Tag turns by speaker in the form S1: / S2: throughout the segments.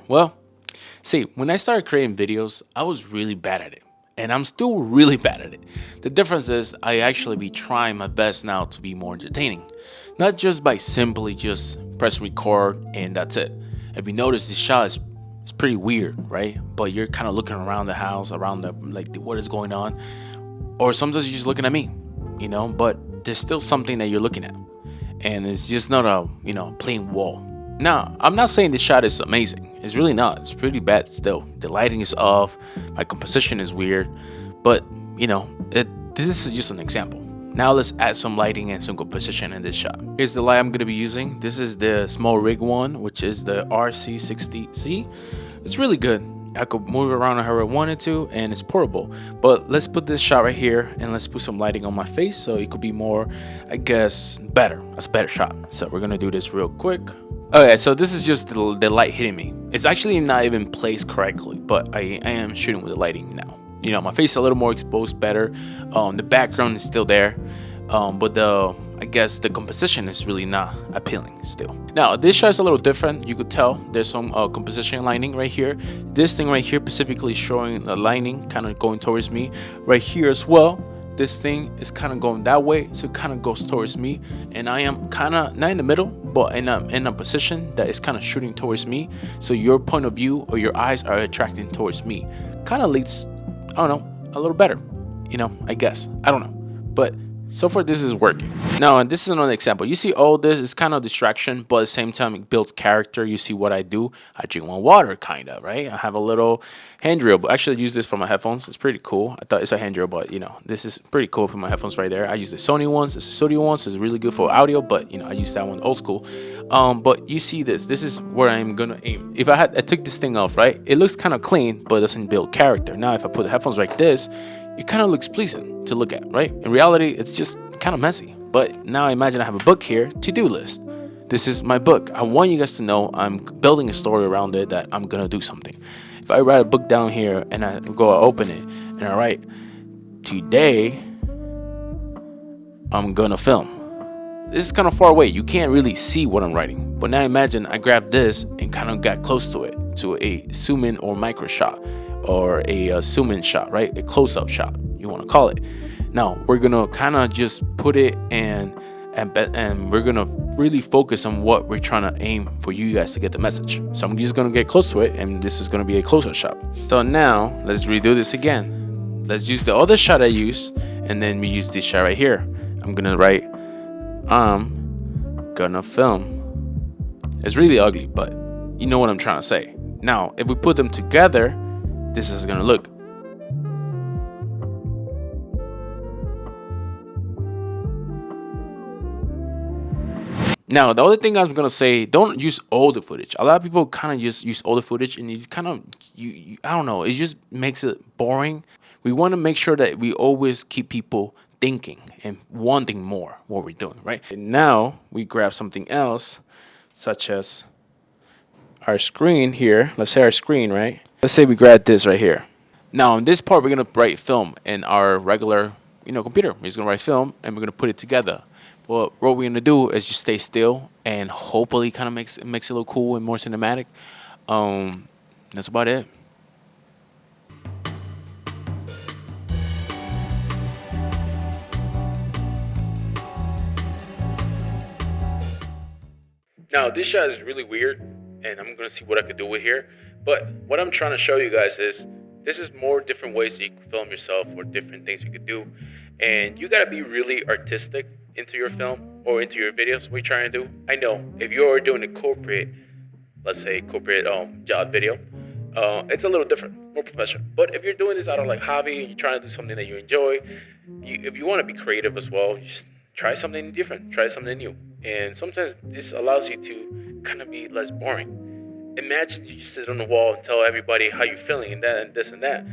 S1: Well, see, when I started creating videos, I was really bad at it. And I'm still really bad at it. The difference is I actually be trying my best now to be more entertaining. Not just by simply just press record and that's it. If you notice this shot is it's pretty weird, right? But you're kind of looking around the house, around what is going on. Or sometimes you're just looking at me, but there's still something that you're looking at. And it's just not a plain wall. Now, I'm not saying this shot is amazing. It's really not. It's pretty bad still. The lighting is off. My composition is weird, but this is just an example. Now let's add some lighting and some composition in this shot. Here's the light I'm gonna be using. This is the small rig one, which is the RC60C. It's really good. I could move it around however I wanted to, and it's portable. But let's put this shot right here, and let's put some lighting on my face so it could be more, I guess, better. That's a better shot. So we're gonna do this real quick. Okay, so this is just the light hitting me. It's actually not even placed correctly, but I am shooting with the lighting now. My face is a little more exposed, better. The background is still there, but I guess the composition is really not appealing still. Now this shot is a little different. You could tell there's some composition lining right here. This thing right here specifically showing the lining kind of going towards me. Right here as well, this thing is kind of going that way, so it kind of goes towards me, and I am kind of not in the middle, but in a position that is kind of shooting towards me. So your point of view or your eyes are attracting towards me. Kind of leads, I don't know, a little better. I guess I don't know, but so far this is working. Now, and this is another example. You see all this is kind of distraction, but at the same time it builds character. You see what I do. I drink one water, kind of, right? I have a little hand drill, but actually I use this for my headphones. It's pretty cool. I thought it's a hand drill, but this is pretty cool for my headphones right there. I use the Sony ones. It's a studio one, so it's really good for audio, but I use that one old school. But you see this. This is where I'm gonna aim. If I took this thing off, right? It looks kind of clean, but it doesn't build character. Now if I put the headphones like this, it kind of looks pleasing to look at, right? In reality, it's just kind of messy. But now imagine I have a book here, to-do list. This is my book. I want you guys to know I'm building a story around it, that I'm gonna do something. If I write a book down here and I go open it and I write, today I'm gonna film. This is kind of far away. You can't really see what I'm writing. But now imagine I grabbed this and kind of got close to it, to a zoom in or micro shot, or a zoom in shot, right? A close-up shot, you want to call it. Now we're gonna kind of just put it and we're gonna really focus on what we're trying to aim for you guys to get the message. So I'm just gonna get close to it, and this is gonna be a close-up shot. So now let's redo this again. Let's use the other shot I used, and then we use this shot right here. I'm gonna write, I'm gonna film. It's really ugly, but you know what I'm trying to say. Now if we put them together, this is gonna look. Now the other thing I'm gonna say, don't use all the footage. A lot of people kind of just use all the footage, and it's kind of I don't know, it just makes it boring. We want to make sure that we always keep people thinking and wanting more what we're doing, right? And now we grab something else, such as our screen here. Let's say our screen, right? Let's say we grab this right here. Now in this part, we're gonna write film in our regular, computer. We're just gonna write film, and we're gonna put it together. Well, what we're gonna do is just stay still, and hopefully, kind of makes it look cool and more cinematic. That's about it. Now this shot is really weird, and I'm gonna see what I could do with here. But what I'm trying to show you guys is this is more different ways that you can film yourself, or different things you could do, and you gotta be really artistic into your film or into your videos. What you're trying to do. I know if you're doing a corporate, let's say corporate job video, it's a little different, more professional. But if you're doing this out of like hobby, and you're trying to do something that you enjoy, if you want to be creative as well, just try something different, try something new. And sometimes this allows you to kind of be less boring. Imagine you just sit on the wall and tell everybody how you're feeling and that and this and that.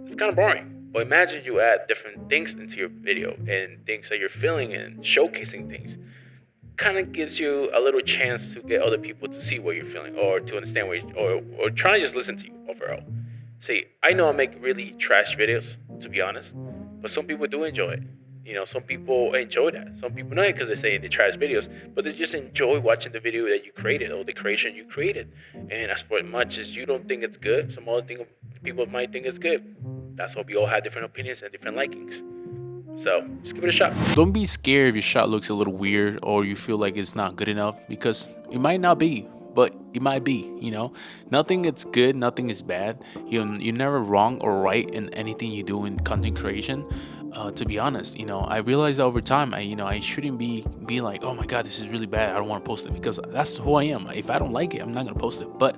S1: It's kind of boring. But imagine you add different things into your video and things that you're feeling and showcasing things. Kind of gives you a little chance to get other people to see what you're feeling, or to understand or trying to just listen to you overall. See, I know I make really trash videos, to be honest, but some people do enjoy it. Some people enjoy that. Some people not because they're saying they trash videos, but they just enjoy watching the video that you created or the creation you created. And as for much as you don't think it's good, some other thing people might think it's good. That's why we all have different opinions and different likings. So just give it a shot. Don't be scared if your shot looks a little weird or you feel like it's not good enough because it might not be, but it might be. Nothing is good, nothing is bad. You're never wrong or right in anything you do in content creation. To be honest, I realized over time, I shouldn't be like, oh my god, this is really bad. I don't want to post it because that's who I am. If I don't like it, I'm not gonna post it. But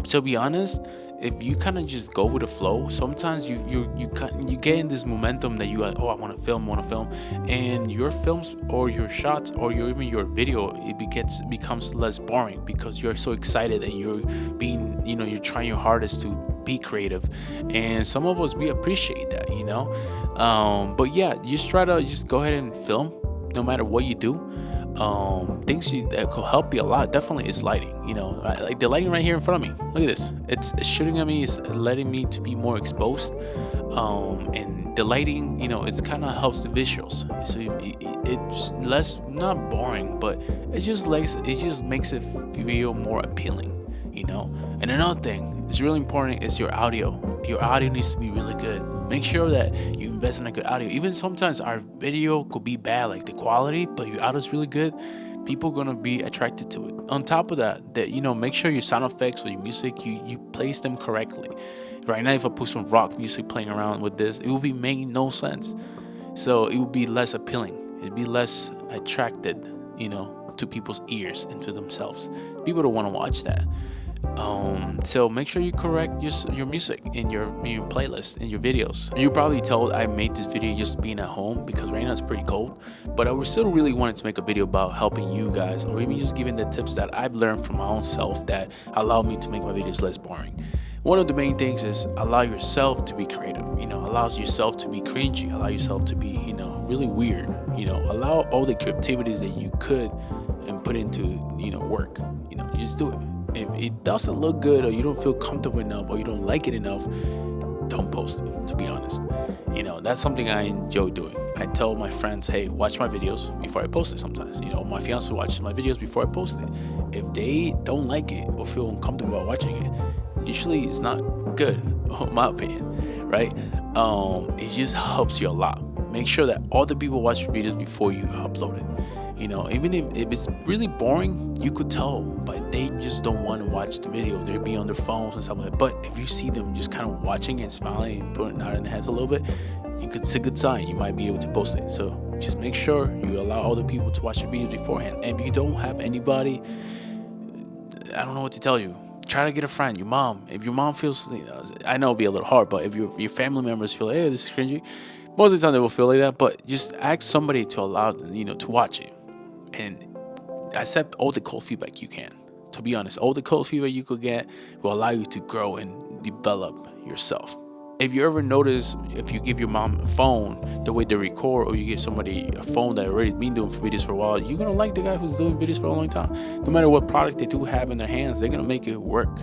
S1: to be honest, if you kind of just go with the flow, sometimes you get in this momentum that you like, oh, I want to film, and your films or your shots or even your video, becomes less boring because you're so excited and you're trying your hardest to be creative, and some of us we appreciate that. But yeah, just try to just go ahead and film no matter what you do. Things that could help you a lot definitely is lighting. Like the lighting right here in front of me, look at this, it's shooting at me, it's letting me to be more exposed. And the lighting, it's kind of helps the visuals, so it's less, not boring, but it just makes it feel more appealing. And another thing, it's really important, is your audio needs to be really good. Make sure that you invest in a good audio. Even sometimes our video could be bad, like the quality, but your audio is really good. People gonna be attracted to it. On top of that make sure your sound effects or your music, you place them correctly. Right now, if I put some rock music playing around with this, it will be making no sense. So it will be less appealing. It'd be less attracted, to people's ears and to themselves. People don't want to watch that. So make sure you correct your music in your playlist in your videos. You probably told I made this video just being at home because right now it's pretty cold, but I would still really wanted to make a video about helping you guys, or even just giving the tips that I've learned from my own self that allow me to make my videos less boring. One of the main things is allow yourself to be creative. Allows yourself to be cringy, allow yourself to be really weird. Allow all the creativities that you could and put into work. Just do it. If it doesn't look good, or you don't feel comfortable enough, or you don't like it enough, don't post it, to be honest. That's something I enjoy doing. I tell my friends, hey, watch my videos before I post it sometimes. My fiance watches my videos before I post it. If they don't like it or feel uncomfortable about watching it, usually it's not good, in my opinion, right? It just helps you a lot. Make sure that all the people watch your videos before you upload it. Even if it's really boring, you could tell, but they just don't want to watch the video. They'll be on their phones and stuff like that. But if you see them just kind of watching and smiling and putting out in the heads a little bit, it's a good sign. You might be able to post it. So just make sure you allow other people to watch your videos beforehand. And if you don't have anybody, I don't know what to tell you. Try to get a friend, your mom. If your mom feels, I know it'll be a little hard, but if your family members feel, hey, this is cringy, most of the time they will feel like that. But just ask somebody to allow, to watch it. And accept all the cold feedback you can. To be honest, all the cold feedback you could get will allow you to grow and develop yourself. If you ever notice, if you give your mom a phone, the way they record, or you give somebody a phone that already been doing videos for a while, you're gonna like the guy who's doing videos for a long time. No matter what product they do have in their hands, they're gonna make it work.